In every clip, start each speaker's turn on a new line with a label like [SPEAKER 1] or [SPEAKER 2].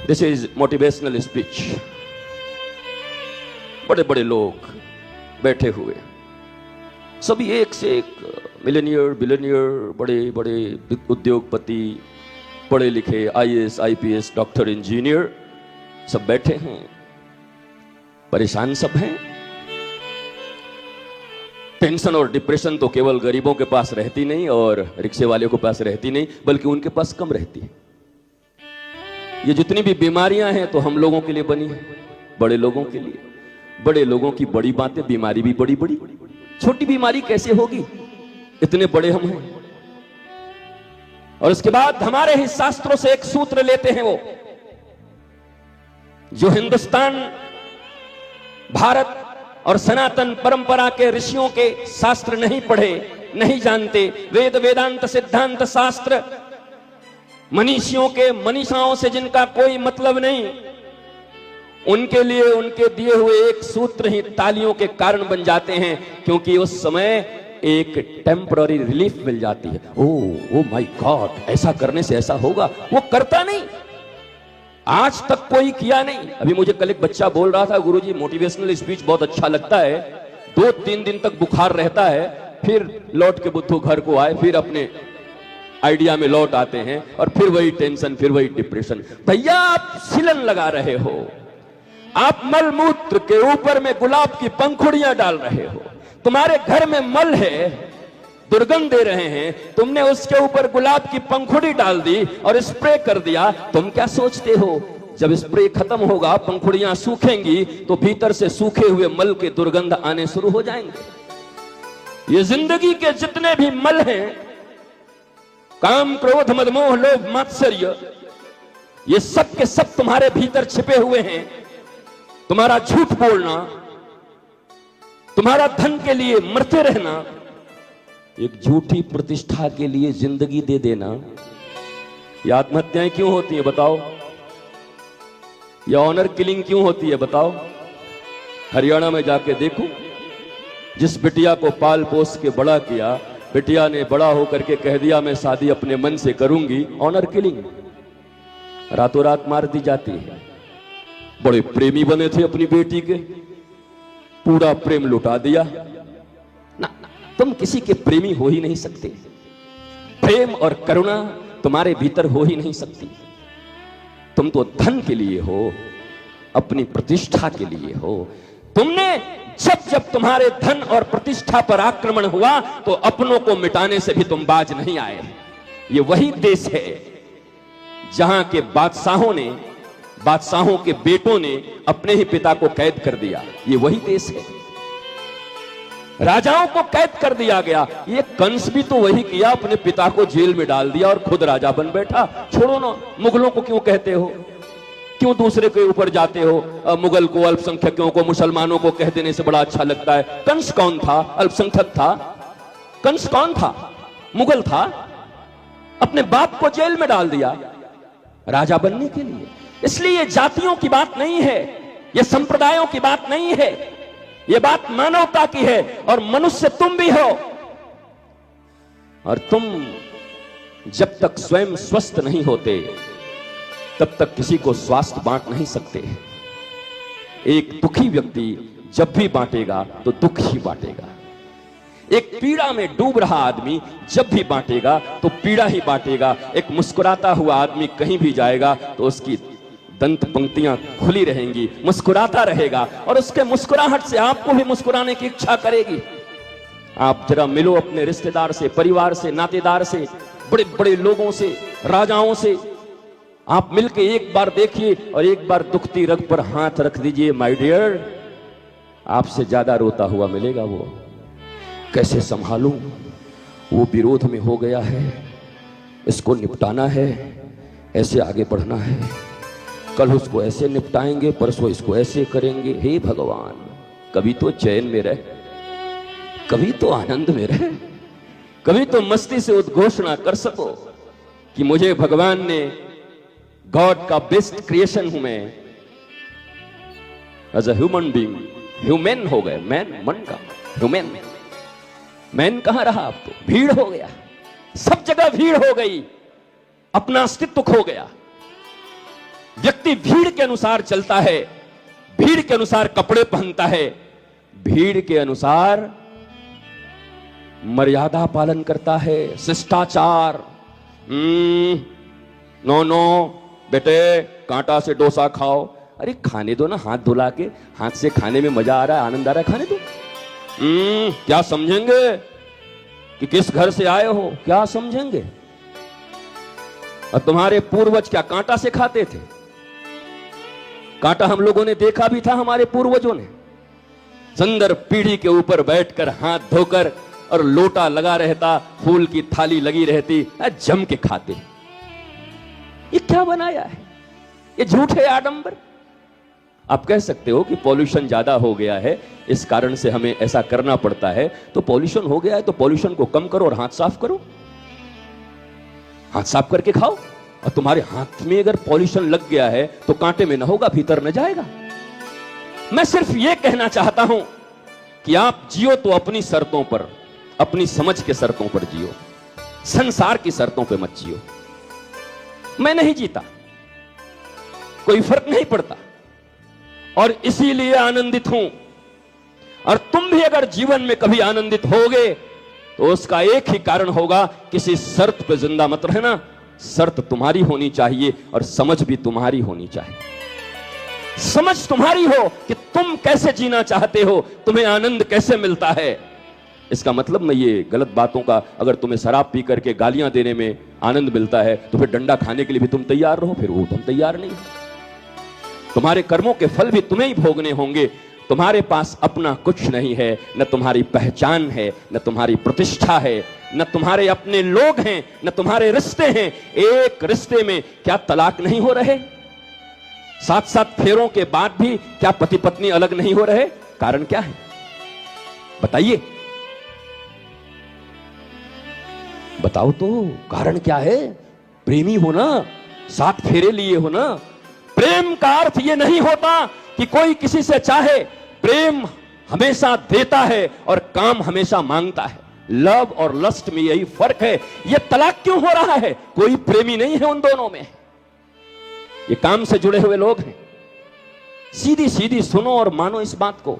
[SPEAKER 1] This is motivational speech. बड़े बड़े लोग बैठे हुए, सभी एक से एक मिलेनियर बिलियनियर, बड़े बड़े उद्योगपति, पढ़े लिखे, आईएएस आईपीएस डॉक्टर इंजीनियर, सब बैठे हैं, परेशान सब हैं। टेंशन और डिप्रेशन तो केवल गरीबों के पास रहती नहीं और रिक्शे वाले के पास रहती नहीं, बल्कि उनके पास कम रहती है। ये जितनी भी बीमारियां हैं तो हम लोगों के लिए बनी है, बड़े लोगों के लिए। बड़े लोगों की बड़ी बातें, बीमारी भी बड़ी बड़ी। छोटी बीमारी कैसे होगी, इतने बड़े हम हैं। और उसके बाद हमारे ही शास्त्रों से एक सूत्र लेते हैं, वो जो हिंदुस्तान, भारत और सनातन परंपरा के ऋषियों के शास्त्र नहीं पढ़े, नहीं जानते, वेद वेदांत सिद्धांत शास्त्र मनीषियों के मनीषाओं से जिनका कोई मतलब नहीं, उनके लिए उनके दिए हुए एक सूत्र ही तालियों के कारण बन जाते हैं, क्योंकि उस समय एक टेम्पररी रिलीफ मिल जाती है। ओ माय गॉड, ऐसा करने से ऐसा होगा। वो करता नहीं, आज तक कोई किया नहीं। अभी मुझे कल एक बच्चा बोल रहा था, गुरुजी मोटिवेशनल स्पीच बहुत अच्छा लगता है, 2-3 दिन तक बुखार रहता है, फिर लौट के बुद्धू घर को आए, फिर अपने आइडिया में लौट आते हैं और फिर वही टेंशन, फिर वही डिप्रेशन। भैया आप सिलन लगा रहे हो, आप मल मूत्र के ऊपर में गुलाब की पंखुड़ियां डाल रहे हो। तुम्हारे घर में मल है, दुर्गंध दे रहे हैं, तुमने उसके ऊपर गुलाब की पंखुड़ी डाल दी और स्प्रे कर दिया। तुम क्या सोचते हो, जब स्प्रे खत्म होगा, पंखुड़ियां सूखेंगी तो भीतर से सूखे हुए मल के दुर्गंध आने शुरू हो जाएंगे। ये जिंदगी के जितने भी मल हैं, काम क्रोध मद मोह लोभ मात्सर्य, ये सब के सब तुम्हारे भीतर छिपे हुए हैं। तुम्हारा झूठ बोलना, तुम्हारा धन के लिए मरते रहना, एक झूठी प्रतिष्ठा के लिए जिंदगी दे देना, ये आत्महत्याएं क्यों होती है बताओ? या ऑनर किलिंग क्यों होती है बताओ? हरियाणा में जाके देखो, जिस बिटिया को पाल पोस के बड़ा किया, बिटिया ने बड़ा होकर के कह दिया मैं शादी अपने मन से करूंगी, ऑनर किलिंग, रातों रात मार दी जाती है। बड़े प्रेमी बने थे अपनी बेटी के, पूरा प्रेम लुटा दिया ना। तुम किसी के प्रेमी हो ही नहीं सकते, प्रेम और करुणा तुम्हारे भीतर हो ही नहीं सकती। तुम तो धन के लिए हो, अपनी प्रतिष्ठा के लिए हो। तुमने जब जब तुम्हारे धन और प्रतिष्ठा पर आक्रमण हुआ तो अपनों को मिटाने से भी तुम बाज नहीं आए। ये वही देश है जहां के बादशाहों के बेटों ने अपने ही पिता को कैद कर दिया। ये वही देश है, राजाओं को कैद कर दिया गया। ये कंस भी तो वही किया, अपने पिता को जेल में डाल दिया और खुद राजा बन बैठा। छोड़ो ना, मुगलों को क्यों कहते हो, क्यों दूसरे के ऊपर जाते हो? मुगल को, अल्पसंख्यकों को, मुसलमानों को कह देने से बड़ा अच्छा लगता है। कंस कौन था? अल्पसंख्यक था। कंस कौन था? मुगल था। अपने बाप को जेल में डाल दिया राजा बनने के लिए। इसलिए ये जातियों की बात नहीं है, ये संप्रदायों की बात नहीं है, ये बात मानवता की है। और मनुष्य तुम भी हो, और तुम जब तक स्वयं स्वस्थ नहीं होते तब तक किसी को स्वास्थ्य बांट नहीं सकते। एक दुखी व्यक्ति जब भी बांटेगा तो दुख ही बांटेगा। एक पीड़ा में डूब रहा आदमी जब भी बांटेगा तो पीड़ा ही बांटेगा। एक मुस्कुराता हुआ आदमी कहीं भी जाएगा तो उसकी दंत पंक्तियां खुली रहेंगी, मुस्कुराता रहेगा, और उसके मुस्कुराहट से आपको भी मुस्कुराने की इच्छा करेगी। आप जरा मिलो अपने रिश्तेदार से, परिवार से, नातेदार से, बड़े बड़े लोगों से, राजाओं से। आप मिलके एक बार देखिए और एक बार दुखती रग पर हाथ रख दीजिए, माय डियर, आपसे ज्यादा रोता हुआ मिलेगा वो। कैसे संभालूं, वो विरोध में हो गया है, इसको निपटाना है, ऐसे आगे बढ़ना है, कल उसको ऐसे निपटाएंगे, परसों इसको ऐसे करेंगे। हे भगवान, कभी तो चैन में रहे, कभी तो आनंद में रहे, कभी तो मस्ती से उद्घोषणा कर सको कि मुझे भगवान ने, गॉड का बेस्ट क्रिएशन हूं मैं, as a human being. Human हो गए, मैन मन का, ह्यूमन। मैन कहां रहा? अब तो भीड़ हो गया, सब जगह भीड़ हो गई, अपना अस्तित्व खो गया। व्यक्ति भीड़ के अनुसार चलता है, भीड़ के अनुसार कपड़े पहनता है, भीड़ के अनुसार मर्यादा पालन करता है, शिष्टाचार। नो नो बेटे, कांटा से डोसा खाओ। अरे खाने दो ना, हाथ धुला के, हाथ से खाने में मजा आ रहा है, आनंद आ रहा है, खाने दो। क्या समझेंगे कि किस घर से आए हो, क्या समझेंगे? और तुम्हारे पूर्वज क्या कांटा से खाते थे? कांटा हम लोगों ने देखा भी था, हमारे पूर्वजों ने सुंदर पीढ़ी के ऊपर बैठकर हाथ धोकर और लोटा लगा रहता, फूल की थाली लगी रहती, जम के खाते। ये क्या बनाया है? ये झूठे आडंबर। आप कह सकते हो कि पॉल्यूशन ज्यादा हो गया है, इस कारण से हमें ऐसा करना पड़ता है। तो पॉल्यूशन हो गया है तो पॉल्यूशन को कम करो और हाथ साफ करो, हाथ साफ करके खाओ। और तुम्हारे हाथ में अगर पॉल्यूशन लग गया है तो कांटे में न होगा, भीतर न जाएगा। मैं सिर्फ यह कहना चाहता हूं कि आप जियो तो अपनी शर्तों पर, अपनी समझ के शर्तों पर जियो, संसार की शर्तों पर मत जियो। मैं नहीं जीता, कोई फर्क नहीं पड़ता, और इसीलिए आनंदित हूं। और तुम भी अगर जीवन में कभी आनंदित होगे तो उसका एक ही कारण होगा, किसी शर्त पे जिंदा मत रहना। शर्त तुम्हारी होनी चाहिए और समझ भी तुम्हारी होनी चाहिए। समझ तुम्हारी हो कि तुम कैसे जीना चाहते हो, तुम्हें आनंद कैसे मिलता है। इसका मतलब मैं ये गलत बातों का, अगर तुम्हें शराब पी करके गालियां देने में आनंद मिलता है तो फिर डंडा खाने के लिए भी तुम तैयार रहो, फिर वो तुम तैयार नहीं। तुम्हारे कर्मों के फल भी तुम्हें ही भोगने होंगे। तुम्हारे पास अपना कुछ नहीं है, न तुम्हारी पहचान है, न तुम्हारी प्रतिष्ठा है, न तुम्हारे अपने लोग हैं, न तुम्हारे रिश्ते हैं। एक रिश्ते में क्या तलाक नहीं हो रहे? 7-7 फेरों के बाद भी क्या पति पत्नी अलग नहीं हो रहे? कारण क्या है बताइए, बताओ तो, कारण क्या है? प्रेमी हो ना, 7 फेरे लिए हो ना। प्रेम का अर्थ यह नहीं होता कि कोई किसी से चाहे। प्रेम हमेशा देता है और काम हमेशा मांगता है। लव और लस्ट में यही फर्क है। यह तलाक क्यों हो रहा है? कोई प्रेमी नहीं है उन दोनों में, ये काम से जुड़े हुए लोग हैं। सीधी सीधी सुनो और मानो इस बात को।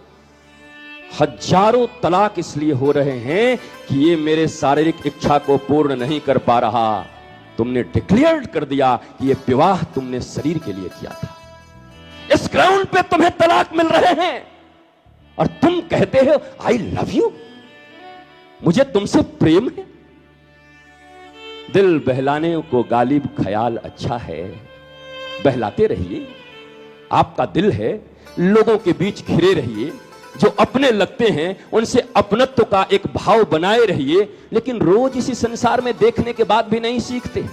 [SPEAKER 1] हजारों तलाक इसलिए हो रहे हैं कि ये मेरे शारीरिक इच्छा को पूर्ण नहीं कर पा रहा। तुमने डिक्लेयर कर दिया कि ये विवाह तुमने शरीर के लिए किया था, इस ग्राउंड पे तुम्हें तलाक मिल रहे हैं और तुम कहते हो आई लव यू, मुझे तुमसे प्रेम है। दिल बहलाने को गालिब ख्याल अच्छा है, बहलाते रहिए। आपका दिल है, लोगों के बीच घिरे रहिए। जो अपने लगते हैं उनसे अपनत्व का एक भाव बनाए रहिए। लेकिन रोज इसी संसार में देखने के बाद भी नहीं सीखते।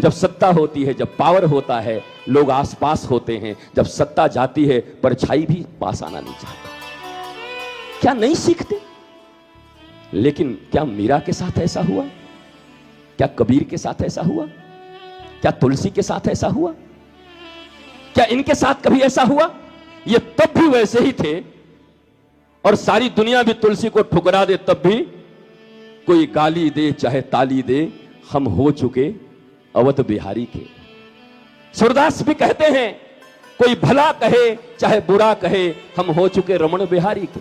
[SPEAKER 1] जब सत्ता होती है, जब पावर होता है, लोग आसपास होते हैं। जब सत्ता जाती है, परछाई भी पास आना नहीं चाहता। क्या नहीं सीखते? लेकिन क्या मीरा के साथ ऐसा हुआ? क्या कबीर के साथ ऐसा हुआ? क्या तुलसी के साथ ऐसा हुआ? क्या इनके साथ कभी ऐसा हुआ? ये तब भी वैसे ही थे और सारी दुनिया भी तुलसी को ठुकरा दे तब भी, कोई गाली दे चाहे ताली दे, हम हो चुके अवध बिहारी के। सूरदास भी कहते हैं, कोई भला कहे चाहे बुरा कहे, हम हो चुके रमण बिहारी के।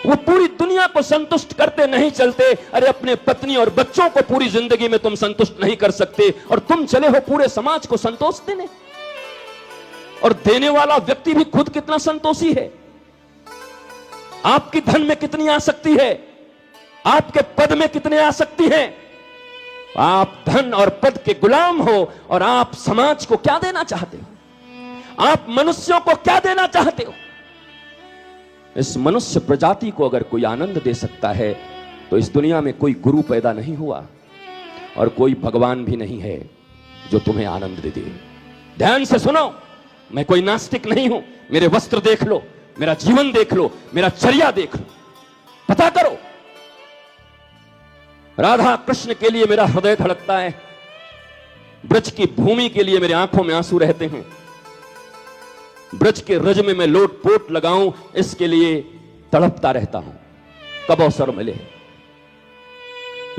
[SPEAKER 1] वो पूरी दुनिया को संतुष्ट करते नहीं चलते। अरे अपने पत्नी और बच्चों को पूरी जिंदगी में तुम संतुष्ट नहीं कर सकते और तुम चले हो पूरे समाज को संतोष देने। और देने वाला व्यक्ति भी खुद कितना संतोषी है। आपकी धन में कितनी आसक्ति है, आपके पद में कितनी आसक्ति है। आप धन और पद के गुलाम हो और आप समाज को क्या देना चाहते हो? आप मनुष्यों को क्या देना चाहते हो? इस मनुष्य प्रजाति को अगर कोई आनंद दे सकता है तो इस दुनिया में कोई गुरु पैदा नहीं हुआ और कोई भगवान भी नहीं है जो तुम्हें आनंद दे दे। ध्यान से सुनो, मैं कोई नास्तिक नहीं हूं। मेरे वस्त्र देख लो, मेरा जीवन देख लो, मेरा चर्या देख लो, पता करो। राधा कृष्ण के लिए मेरा हृदय धड़कता है, ब्रज की भूमि के लिए मेरे आंखों में आंसू रहते हैं। ब्रज के रज में मैं लोट पोट लगाऊं, इसके लिए तड़पता रहता हूं, कब अवसर मिले।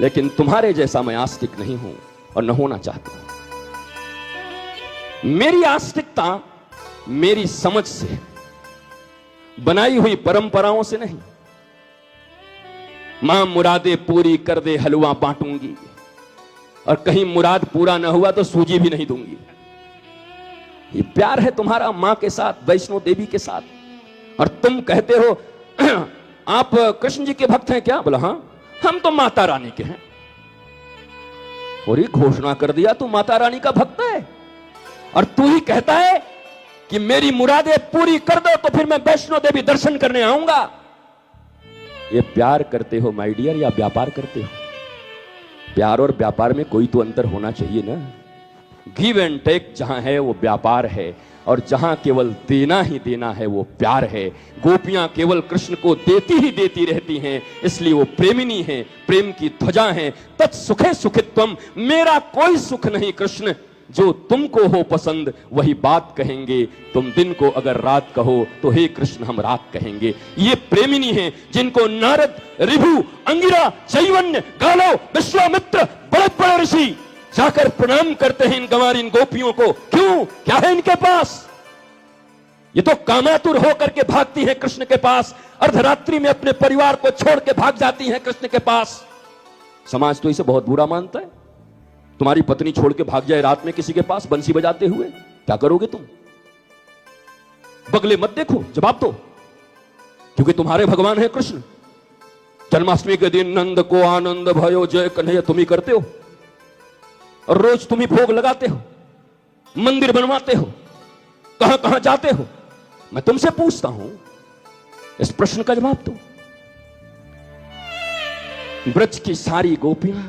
[SPEAKER 1] लेकिन तुम्हारे जैसा मैं आस्तिक नहीं हूं और न होना चाहता हूं। मेरी आस्तिकता मेरी समझ से, बनाई हुई परंपराओं से नहीं। मां मुरादे पूरी कर दे हलवा बांटूंगी, और कहीं मुराद पूरा ना हुआ तो सूजी भी नहीं दूंगी। ये प्यार है तुम्हारा मां के साथ, वैष्णो देवी के साथ। और तुम कहते हो आप कृष्ण जी के भक्त हैं क्या? बोला हाँ, हम तो माता रानी के हैं। और ये घोषणा कर दिया तू माता रानी का भक्त है, और तू ही कहता है कि मेरी मुरादें पूरी कर दो तो फिर मैं वैष्णो देवी दर्शन करने आऊंगा। ये प्यार करते हो माय डियर या व्यापार करते हो? प्यार और व्यापार में कोई तो अंतर होना चाहिए ना। गिव एंड टेक जहां है वो व्यापार है, और जहां केवल देना ही देना है वो प्यार है। गोपियां केवल कृष्ण को देती ही देती रहती हैं, इसलिए वो प्रेमिनी हैं, प्रेम की ध्वजा हैं। तत्सुखे सुखित्वम, मेरा कोई सुख नहीं कृष्ण, जो तुमको हो पसंद वही बात कहेंगे। तुम दिन को अगर रात कहो तो हे कृष्ण हम रात कहेंगे। ये प्रेमिनी हैं जिनको नारद, ऋभु, अंगिरा, चैवन्य, गालो, विश्वामित्र, बड़े बड़े ऋषि जाकर प्रणाम करते हैं इन गंवार, इन गोपियों को। क्यों? क्या है इनके पास? ये तो कामातुर होकर के भागती हैं कृष्ण के पास, अर्धरात्रि में अपने परिवार को छोड़ के भाग जाती हैं कृष्ण के पास। समाज तो इसे बहुत बुरा मानता है। तुम्हारी पत्नी छोड़ के भाग जाए रात में किसी के पास बंसी बजाते हुए, क्या करोगे तुम? बगले मत देखो, जवाब दो, क्योंकि तुम्हारे भगवान है कृष्ण। जन्माष्टमी के दिन नंद को आनंद भयो जय कन्हैया तुम ही करते हो, और रोज तुम ही भोग लगाते हो, मंदिर बनवाते हो, कहां कहां जाते हो। मैं तुमसे पूछता हूं, इस प्रश्न का जवाब दो। ब्रज की सारी गोपियां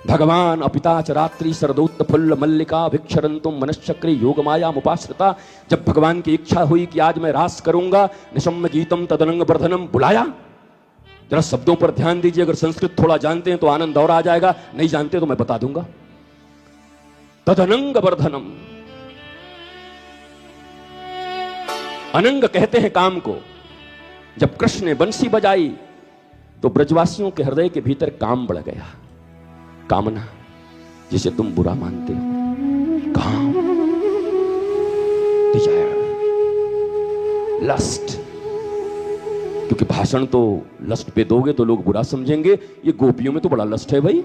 [SPEAKER 1] भगवान अपिताच रात्रि शरदोत्त फुल्ल मल्लिका भिक्षरंतुम मनश्चक्री योग माया मुपाश्रिता। जब भगवान की इच्छा हुई कि आज मैं रास करूंगा, निशम्य गीतम तदनंग वर्धनम बुलाया। जरा शब्दों पर ध्यान दीजिए, अगर संस्कृत थोड़ा जानते हैं तो आनंद और आ जाएगा, नहीं जानते तो मैं बता दूंगा। तदनंग वर्धनम, अनंग कहते हैं काम को। जब कृष्ण ने बंसी बजाई तो ब्रजवासियों के हृदय के भीतर काम बढ़ गया। कामना, जिसे तुम बुरा मानते हो, काम, डिजायर, लस्ट। क्योंकि भाषण तो लस्ट पे दोगे तो लोग बुरा समझेंगे। ये गोपियों में तो बड़ा लस्ट है भाई,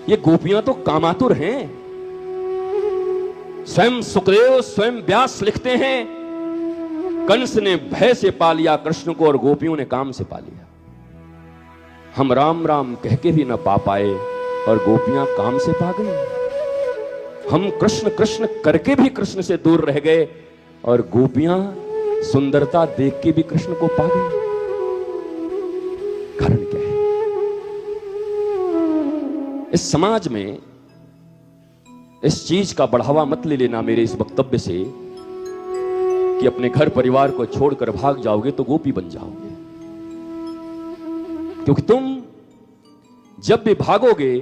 [SPEAKER 1] ये गोपियां तो कामातुर हैं। स्वयं सुखदेव, स्वयं व्यास लिखते हैं, कंस ने भय से पा लिया कृष्ण को और गोपियों ने काम से पा लिया। हम राम राम कह के भी न पा पाए और गोपियां काम से पा गई। हम कृष्ण कृष्ण करके भी कृष्ण से दूर रह गए और गोपियां सुंदरता देख के भी कृष्ण को पा गई। कारण क्या है? इस समाज में इस चीज का बढ़ावा मत ले लेना मेरे इस वक्तव्य से कि अपने घर परिवार को छोड़कर भाग जाओगे तो गोपी बन जाओगे। क्योंकि तुम जब भी भागोगे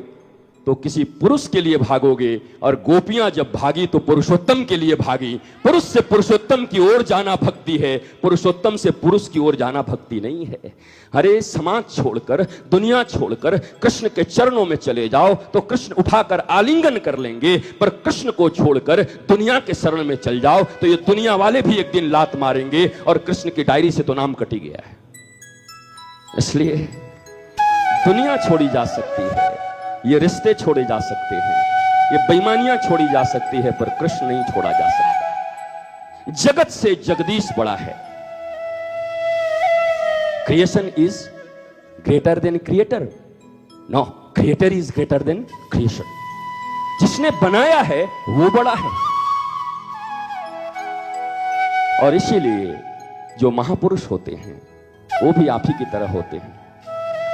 [SPEAKER 1] तो किसी पुरुष के लिए भागोगे, और गोपियां जब भागी तो पुरुषोत्तम के लिए भागी। पुरुष से पुरुषोत्तम की ओर जाना भक्ति है, पुरुषोत्तम से पुरुष की ओर जाना भक्ति नहीं है। अरे समाज छोड़कर, दुनिया छोड़कर कृष्ण के चरणों में चले जाओ तो कृष्ण उठाकर आलिंगन कर लेंगे, पर कृष्ण को छोड़कर दुनिया के शरण में चल जाओ तो ये दुनिया वाले भी एक दिन लात मारेंगे और कृष्ण की डायरी से तो नाम कटी गया है। इसलिए दुनिया छोड़ी जा सकती है, ये रिश्ते छोड़े जा सकते हैं, ये बेईमानियां छोड़ी जा सकती है, पर कृष्ण नहीं छोड़ा जा सकता। जगत से जगदीश बड़ा है। Creation is greater than creator, no, creator is greater than creation. जिसने बनाया है वो बड़ा है। और इसीलिए जो महापुरुष होते हैं वो भी आप ही की तरह होते हैं,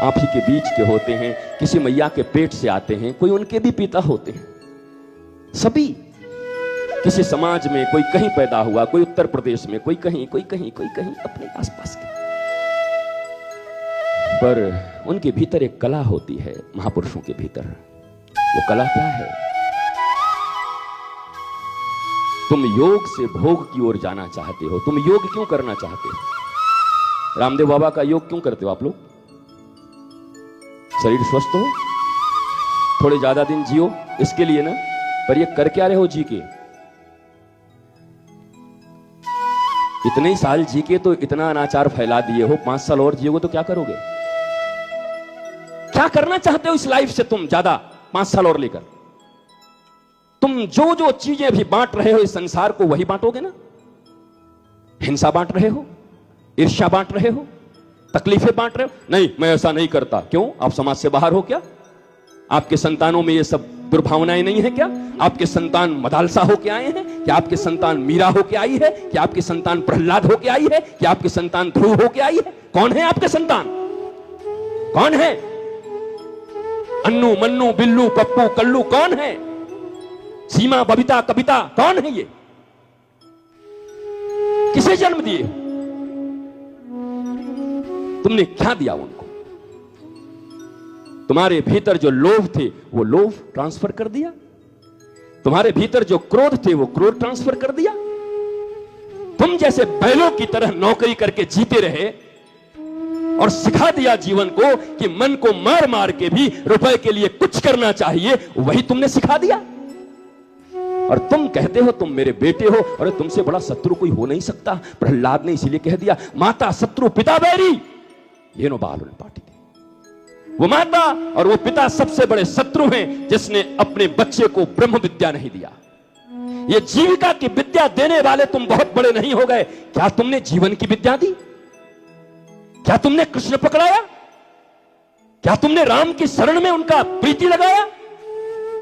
[SPEAKER 1] आप ही के बीच के होते हैं, किसी मैया के पेट से आते हैं, कोई उनके भी पिता होते हैं। सभी किसी समाज में, कोई कहीं पैदा हुआ, कोई उत्तर प्रदेश में, कोई कहीं, कोई कहीं, कोई कहीं, अपने आसपास के, पर उनके भीतर एक कला होती है। महापुरुषों के भीतर वो कला क्या है? तुम योग से भोग की ओर जाना चाहते हो। तुम योग क्यों करना चाहते हो? रामदेव बाबा का योग क्यों करते हो आप लोग? शरीर स्वस्थ हो, थोड़े ज्यादा दिन जियो, इसके लिए ना। पर ये कर क्या रहे हो जी के? इतने ही साल जी के तो इतना अनाचार फैला दिए हो, 5 साल और जियोगे तो क्या करोगे? क्या करना चाहते हो इस लाइफ से तुम ज्यादा 5 साल और लेकर? तुम जो जो चीजें भी बांट रहे हो इस संसार को, वही बांटोगे ना? हिंसा बांट रहे हो, ईर्ष्या बांट रहे हो, तकलीफें बांट रहे हो? नहीं, मैं ऐसा नहीं करता। क्यों? आप समाज से बाहर हो क्या? आपके संतानों में ये सब दुर्भावनाएं नहीं है क्या? आपके संतान मदालसा होके आए हैं क्या? आपके संतान मीरा होके आई है क्या? आपके संतान प्रहलाद होके आई है क्या? आपके संतान ध्रुव होके आई है? कौन है आपके संतान? कौन है? अन्नू मन्नू बिल्लू पप्पू कल्लू कौन है? सीमा बबीता कविता कौन है? ये किसे जन्म दिए? तुमने क्या दिया उनको? तुम्हारे भीतर जो लोभ थे वो लोभ ट्रांसफर कर दिया, तुम्हारे भीतर जो क्रोध थे वो क्रोध ट्रांसफर कर दिया। तुम जैसे बैलों की तरह नौकरी करके जीते रहे और सिखा दिया जीवन को कि मन को मार मार के भी रुपए के लिए कुछ करना चाहिए, वही तुमने सिखा दिया। और तुम कहते हो तुम मेरे बेटे हो, और तुमसे बड़ा शत्रु कोई हो नहीं सकता। प्रहलाद ने इसीलिए कह दिया माता शत्रु पिता बैरी, ये नो बाल पार्टी थी। वो माता और वो पिता सबसे बड़े शत्रु हैं जिसने अपने बच्चे को ब्रह्म विद्या नहीं दिया। ये जीविका की विद्या देने वाले तुम बहुत बड़े नहीं हो गए। क्या तुमने जीवन की विद्या दी? क्या तुमने कृष्ण पकड़ाया? क्या तुमने राम की शरण में उनका प्रीति लगाया?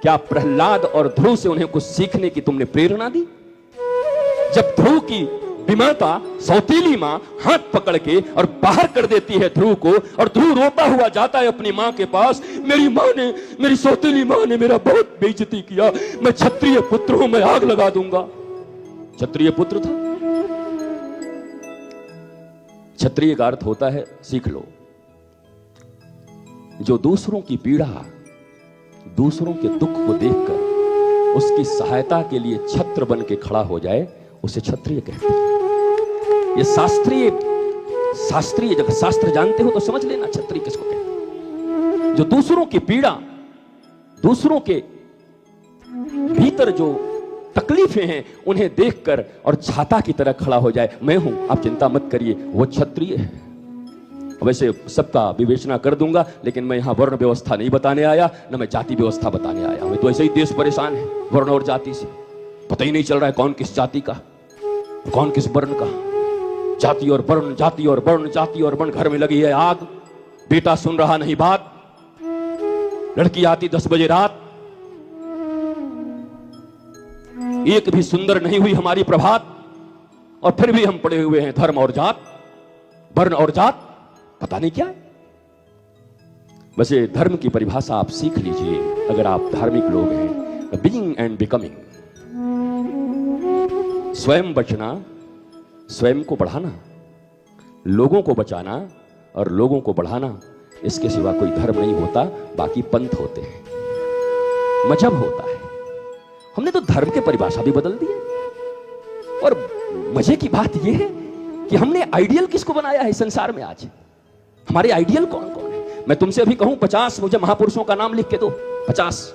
[SPEAKER 1] क्या प्रहलाद और ध्रुव से उन्हें कुछ सीखने की तुमने प्रेरणा दी? जब ध्रुव की विमाता सौतीली मां हाथ पकड़ के और बाहर कर देती है ध्रुव को, और ध्रुव रोता हुआ जाता है अपनी मां के पास, मेरी मां ने, मेरी सौतीली मां ने मेरा बहुत बेइज्जती किया, मैं क्षत्रिय पुत्र हूं, मैं आग लगा दूंगा। क्षत्रिय पुत्र था। क्षत्रिय का अर्थ होता है, सीख लो, जो दूसरों की पीड़ा, दूसरों के दुख को देखकर उसकी सहायता के लिए छत्र बन के खड़ा हो जाए, उसे क्षत्रिय कहते हैं। ये शास्त्रीय जगह, शास्त्र जानते हो तो समझ लेना क्षत्रिय किसको कहते हैं। जो दूसरों की पीड़ा, दूसरों के भीतर जो तकलीफें हैं उन्हें देखकर और छाता की तरह खड़ा हो जाए, मैं हूं, आप चिंता मत करिए, वो क्षत्रिय है। वैसे सबका विवेचना कर दूंगा, लेकिन मैं यहां वर्ण व्यवस्था नहीं बताने आया, न मैं जाति व्यवस्था बताने आया हूं। तो ऐसे ही देश परेशान है वर्ण और जाति से, पता ही नहीं चल रहा है कौन किस जाति का, कौन किस वर्ण का। जाति और वर्ण, जाति और वर्ण, जाति और वर्ण, घर में लगी है आग, बेटा सुन रहा नहीं बात, लड़की आती 10 बजे रात, एक भी सुंदर नहीं हुई हमारी प्रभात, और फिर भी हम पड़े हुए हैं धर्म और जात, वर्ण और जात, पता नहीं क्या है। वैसे धर्म की परिभाषा आप सीख लीजिए अगर आप धार्मिक लोग हैं। बीइंग एंड बिकमिंग, स्वयं बचना, स्वयं को बढ़ाना, लोगों को बचाना और लोगों को बढ़ाना, इसके सिवा कोई धर्म नहीं होता। बाकी पंथ होते हैं, मजहब होता है। हमने तो धर्म की परिभाषा भी बदल दी है। और मजे की बात यह है कि हमने आइडियल किसको बनाया है संसार में आज? हमारे आइडियल कौन कौन है? मैं तुमसे अभी कहूं 50 मुझे महापुरुषों का नाम लिख के दो, 50,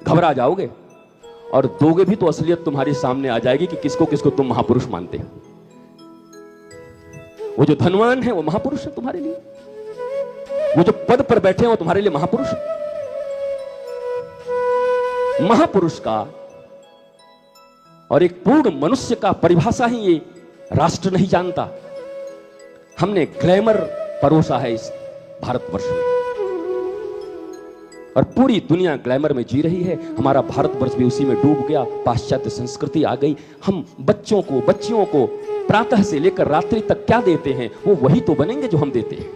[SPEAKER 1] घबरा जाओगे, और दोगे भी तो असलियत तुम्हारे सामने आ जाएगी कि किसको किसको तुम महापुरुष मानते हो। वो जो धनवान है वो महापुरुष है तुम्हारे लिए, वो जो पद पर बैठे हैं वो तुम्हारे लिए महापुरुष है। महापुरुष का और एक पूर्ण मनुष्य का परिभाषा ही ये राष्ट्र नहीं जानता। हमने ग्लैमर परोसा है इस भारतवर्ष में, और पूरी दुनिया ग्लैमर में जी रही है। हमारा भारतवर्ष भी उसी में डूब गया, पाश्चात्य संस्कृति आ गई। हम बच्चों को, बच्चियों को प्रातः से लेकर रात्रि तक क्या देते हैं, वो वही तो बनेंगे जो हम देते हैं।